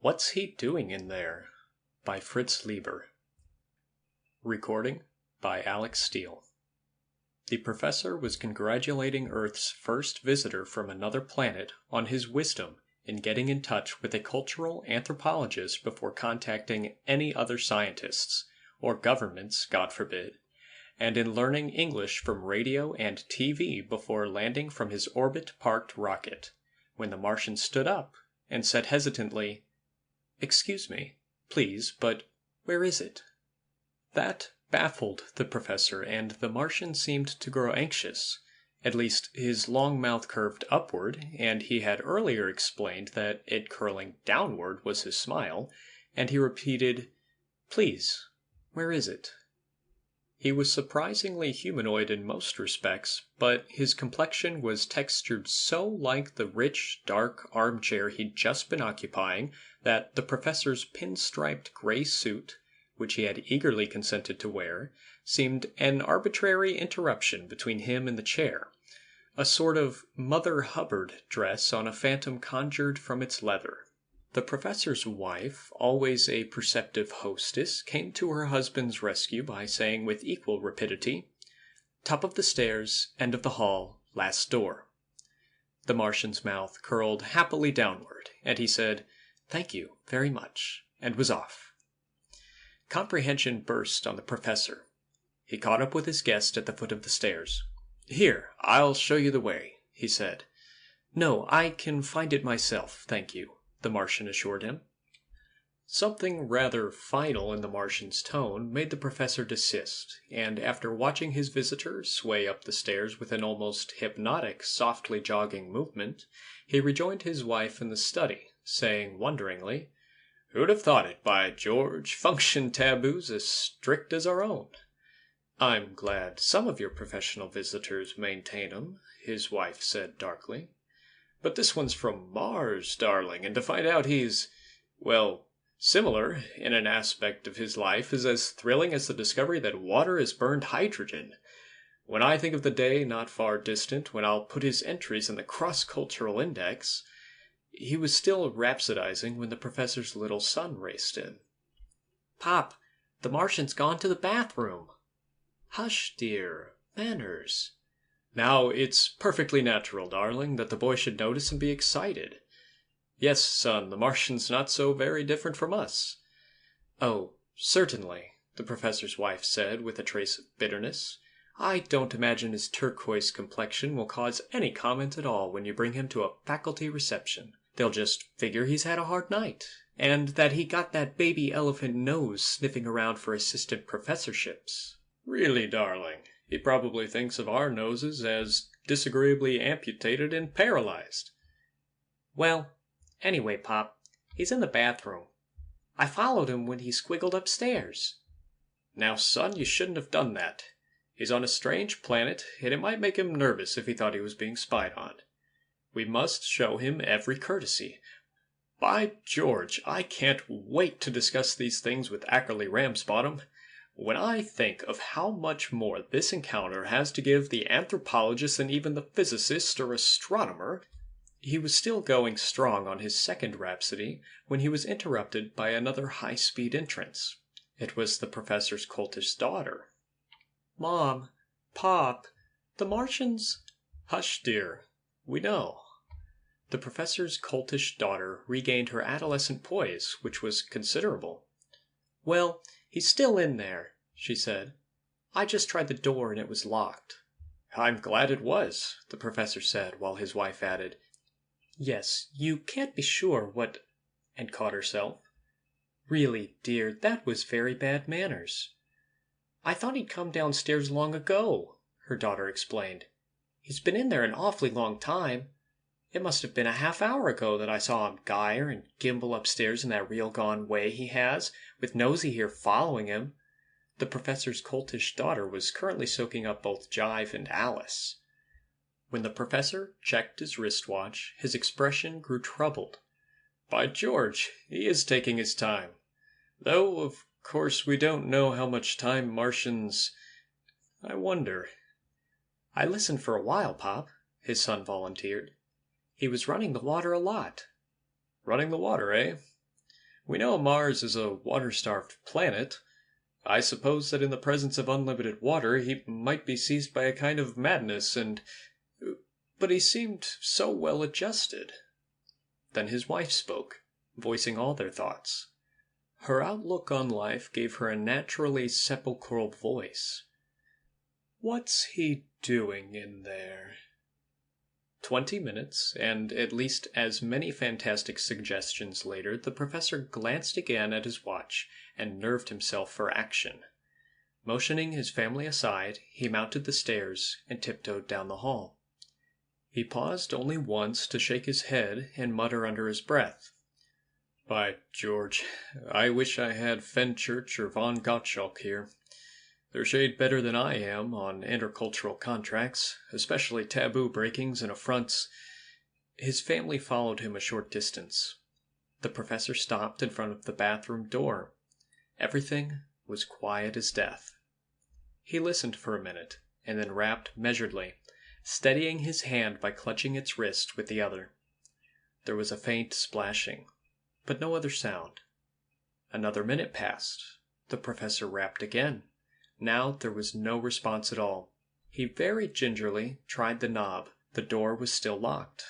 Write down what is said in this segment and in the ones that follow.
What's He Doing in There? By Fritz Leiber. Recording by Alex Steele. The professor was congratulating Earth's first visitor from another planet on his wisdom in getting in touch with a cultural anthropologist before contacting any other scientists, or governments, God forbid, and in learning English from radio and TV before landing from his orbit-parked rocket, when the Martian stood up and said hesitantly, "Excuse me, please, but where is it?" That baffled the professor, and the Martian seemed to grow anxious. At least, his long mouth curved upward, and he had earlier explained that it curling downward was his smile, and he repeated, "Please, where is it?" He was surprisingly humanoid in most respects, but his complexion was textured so like the rich, dark armchair he'd just been occupying that the professor's pinstriped gray suit, which he had eagerly consented to wear, seemed an arbitrary interruption between him and the chair, a sort of Mother Hubbard dress on a phantom conjured from its leather. The professor's wife, always a perceptive hostess, came to her husband's rescue by saying with equal rapidity, "Top of the stairs, end of the hall, last door." The Martian's mouth curled happily downward, and he said, "Thank you very much," and was off. Comprehension burst on the professor. He caught up with his guest at the foot of the stairs. "Here, I'll show you the way," he said. "No, I can find it myself, thank you," the Martian assured him. Something rather final in the Martian's tone made the professor desist, and after watching his visitor sway up the stairs with an almost hypnotic, softly jogging movement, he rejoined his wife in the study, saying wonderingly, "Who'd have thought it, by George? Function taboos as strict as our own." "I'm glad some of your professional visitors maintain 'em," his wife said darkly. "But this one's from Mars, darling, and to find out he's, well, similar in an aspect of his life is as thrilling as the discovery that water has burned hydrogen. When I think of the day not far distant when I'll put his entries in the cross-cultural index—" He was still rhapsodizing when the professor's little son raced in. "Pop, the Martian's gone to the bathroom." "Hush, dear. Manners." "Now, it's perfectly natural, darling, that the boy should notice and be excited. Yes, son, the Martian's not so very different from us." "Oh, certainly," the professor's wife said with a trace of bitterness. "I don't imagine his turquoise complexion will cause any comment at all when you bring him to a faculty reception. They'll just figure he's had a hard night, and that he got that baby elephant nose sniffing around for assistant professorships." "Really, darling, he probably thinks of our noses as disagreeably amputated and paralyzed." "Well, anyway, Pop, he's in the bathroom. I followed him when he squiggled upstairs." "Now, son, you shouldn't have done that. He's on a strange planet, and it might make him nervous if he thought he was being spied on. We must show him every courtesy. By George, I can't wait to discuss these things with Ackerley Ramsbottom. When I think of how much more this encounter has to give the anthropologist than even the physicist or astronomer—" He was still going strong on his second rhapsody when he was interrupted by another high-speed entrance. It was the professor's coltish daughter. "Mom, Pop, the Martian's—" "Hush, dear. We know." The professor's coltish daughter regained her adolescent poise, which was considerable. "Well, he's still in there," she said. "I just tried the door and it was locked." "I'm glad it was," the professor said, while his wife added, "Yes, you can't be sure what—" and caught herself. "Really, dear, that was very bad manners." "I thought he'd come downstairs long ago," her daughter explained. "He's been in there an awfully long time. It must have been a half-hour ago that I saw him gyre and gimble upstairs in that real-gone way he has, with Nosy here following him." The professor's coltish daughter was currently soaking up both Jive and Alice. When the professor checked his wristwatch, his expression grew troubled. "By George, he is taking his time. Though, of course, we don't know how much time Martians— I wonder—" "I listened for a while, Pop," his son volunteered. "He was running the water a lot." "Running the water, eh?" We know Mars is a water-starved planet. I suppose that in the presence of unlimited water, he might be seized by a kind of madness But he seemed so well adjusted. Then his wife spoke, voicing all their thoughts. Her outlook on life gave her a naturally sepulchral voice. "What's he doing in there?" 20 minutes, and at least as many fantastic suggestions later, the professor glanced again at his watch and nerved himself for action. Motioning his family aside, he mounted the stairs and tiptoed down the hall. He paused only once to shake his head and mutter under his breath, "By George, I wish I had Fenchurch or von Gottschalk here. They're a shade better than I am on intercultural contracts, especially taboo breakings and affronts." His family followed him a short distance. The professor stopped in front of the bathroom door. Everything was quiet as death. He listened for a minute, and then rapped measuredly, steadying his hand by clutching its wrist with the other. There was a faint splashing, but no other sound. Another minute passed. The professor rapped again. Now there was no response at all. He very gingerly tried the knob. The door was still locked.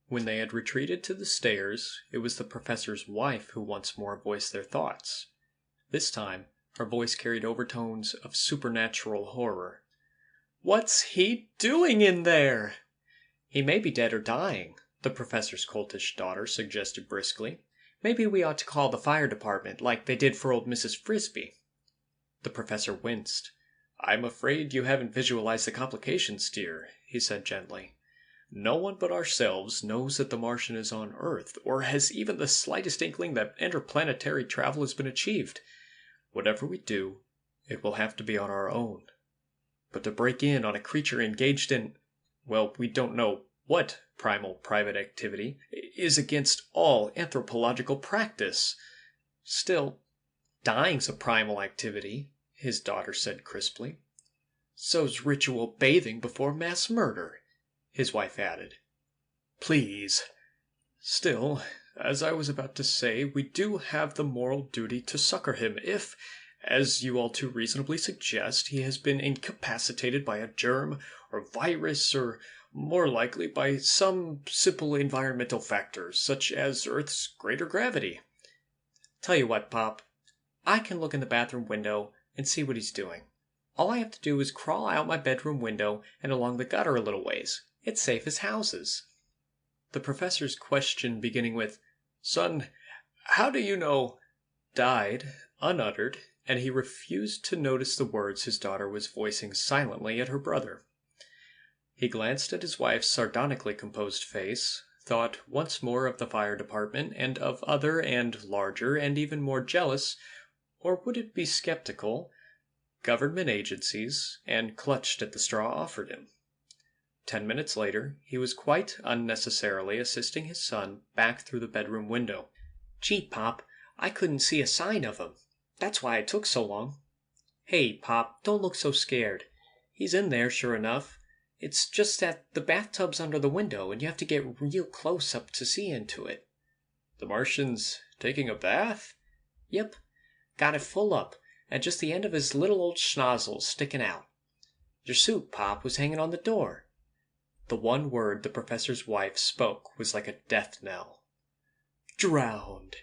When they had retreated to the stairs, it was the professor's wife who once more voiced their thoughts. This time, her voice carried overtones of supernatural horror. "What's he doing in there?" "He may be dead or dying," the professor's coltish daughter suggested briskly. "Maybe we ought to call the fire department, like they did for old Mrs. Frisbee." The professor winced. "I'm afraid you haven't visualized the complications, dear," he said gently. "No one but ourselves knows that the Martian is on Earth, or has even the slightest inkling that interplanetary travel has been achieved. Whatever we do, it will have to be on our own. But to break in on a creature engaged in, well, we don't know what primal private activity, is against all anthropological practice." "Still, dying's a primal activity," his daughter said crisply. "So's ritual bathing before mass murder," his wife added. "Please. Still, as I was about to say, we do have the moral duty to succor him if, as you all too reasonably suggest, he has been incapacitated by a germ or virus, or more likely by some simple environmental factor, such as Earth's greater gravity. Tell you what, Pop, I can look in the bathroom window and see what he's doing. All I have to do is crawl out my bedroom window and along the gutter a little ways. It's safe as houses." The professor's question, beginning with, "Son, how do you know?" died unuttered, and he refused to notice the words his daughter was voicing silently at her brother. He glanced at his wife's sardonically composed face, thought once more of the fire department, and of other and larger and even more jealous, or would it be skeptical, government agencies, and clutched at the straw offered him. 10 minutes later, he was quite unnecessarily assisting his son back through the bedroom window. "Gee, Pop, I couldn't see a sign of him. That's why it took so long." "Hey, Pop, don't look so scared. He's in there, sure enough. It's just that the bathtub's under the window, and you have to get real close up to see into it." "The Martian's taking a bath?" "Yep. Got it full up, and just the end of his little old schnozzle sticking out. Your suit, Pop, was hanging on the door." The one word the professor's wife spoke was like a death knell. "Drowned."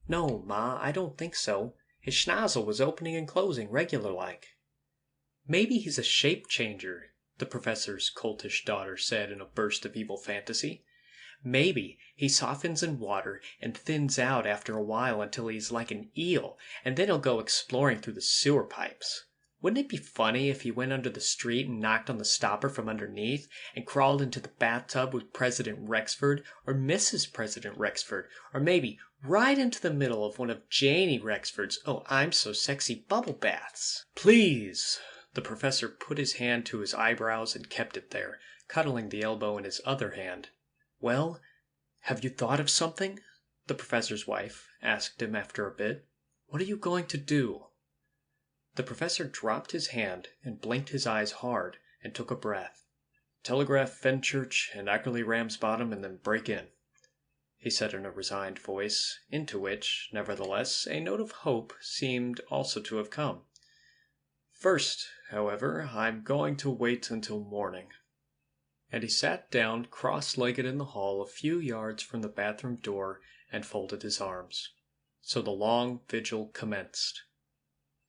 "No, Ma, I don't think so. His schnozzle was opening and closing regular like." "Maybe he's a shape changer," the professor's coltish daughter said in a burst of evil fantasy. "Maybe he softens in water and thins out after a while until he's like an eel, and then he'll go exploring through the sewer pipes. Wouldn't it be funny if he went under the street and knocked on the stopper from underneath and crawled into the bathtub with President Rexford or Mrs. President Rexford, or maybe right into the middle of one of Janie Rexford's "Oh, I'm so sexy" bubble baths?" "Please." The professor put his hand to his eyebrows and kept it there, cuddling the elbow in his other hand. "Well, have you thought of something?" the professor's wife asked him after a bit. "What are you going to do?" The professor dropped his hand and blinked his eyes hard and took a breath. "Telegraph Fenchurch and Ackerley Ramsbottom and then break in." he said in a resigned voice, into which, nevertheless, a note of hope seemed also to have come. "First, however, I'm going to wait until morning." And he sat down cross-legged in the hall a few yards from the bathroom door and folded his arms. So the long vigil commenced.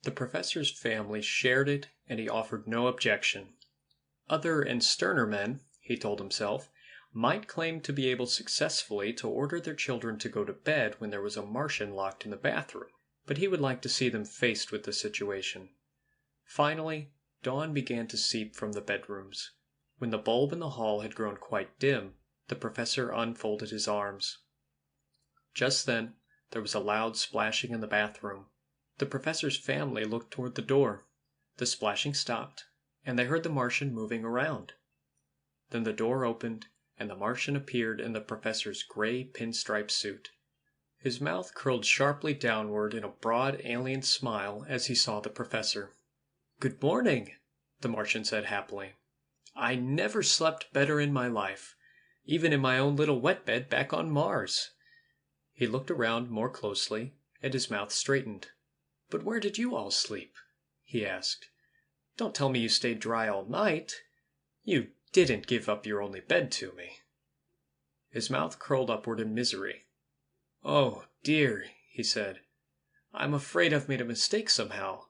The professor's family shared it, and he offered no objection. Other and sterner men, he told himself, might claim to be able successfully to order their children to go to bed when there was a Martian locked in the bathroom, but he would like to see them faced with the situation. Finally, dawn began to seep from the bedrooms. When the bulb in the hall had grown quite dim, the professor unfolded his arms. Just then, there was a loud splashing in the bathroom. The professor's family looked toward the door. The splashing stopped, and they heard the Martian moving around. Then the door opened, and the Martian appeared in the professor's gray pinstripe suit. His mouth curled sharply downward in a broad alien smile as he saw the professor. "Good morning," the Martian said happily. "I never slept better in my life, even in my own little wet bed back on Mars." He looked around more closely, and his mouth straightened. "But where did you all sleep?" he asked. "Don't tell me you stayed dry all night. You didn't give up your only bed to me." His mouth curled upward in misery. "Oh, dear," he said. "I'm afraid I've made a mistake somehow.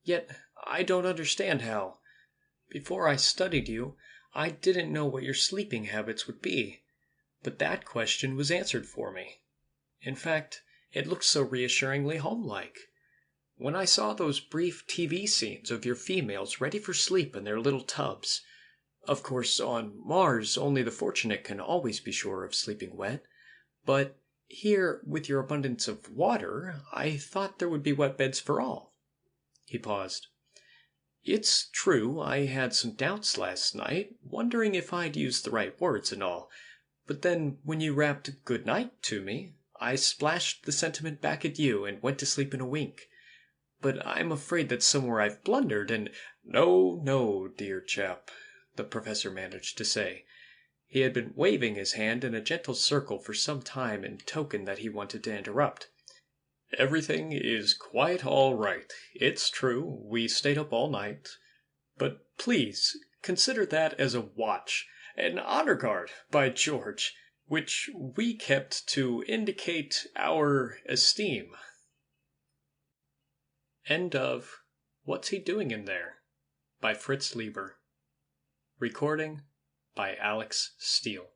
Yet I don't understand how. Before I studied you, I didn't know what your sleeping habits would be. But that question was answered for me. In fact, it looked so reassuringly homelike. When I saw those brief TV scenes of your females ready for sleep in their little tubs. Of course, on Mars, only the fortunate can always be sure of sleeping wet. But here, with your abundance of water, I thought there would be wet beds for all." He paused. "It's true I had some doubts last night, wondering if I'd used the right words and all. But then, when you rapped 'good night' to me, I splashed the sentiment back at you and went to sleep in a wink. But I'm afraid that somewhere I've blundered and—" "No, no, dear chap," the professor managed to say. He had been waving his hand in a gentle circle for some time in token that he wanted to interrupt. "Everything is quite all right. It's true, we stayed up all night. But please consider that as a watch, an honor guard, by George, which we kept to indicate our esteem." End of What's He Doing in There? By Fritz Leiber. Recording by Alex Steele.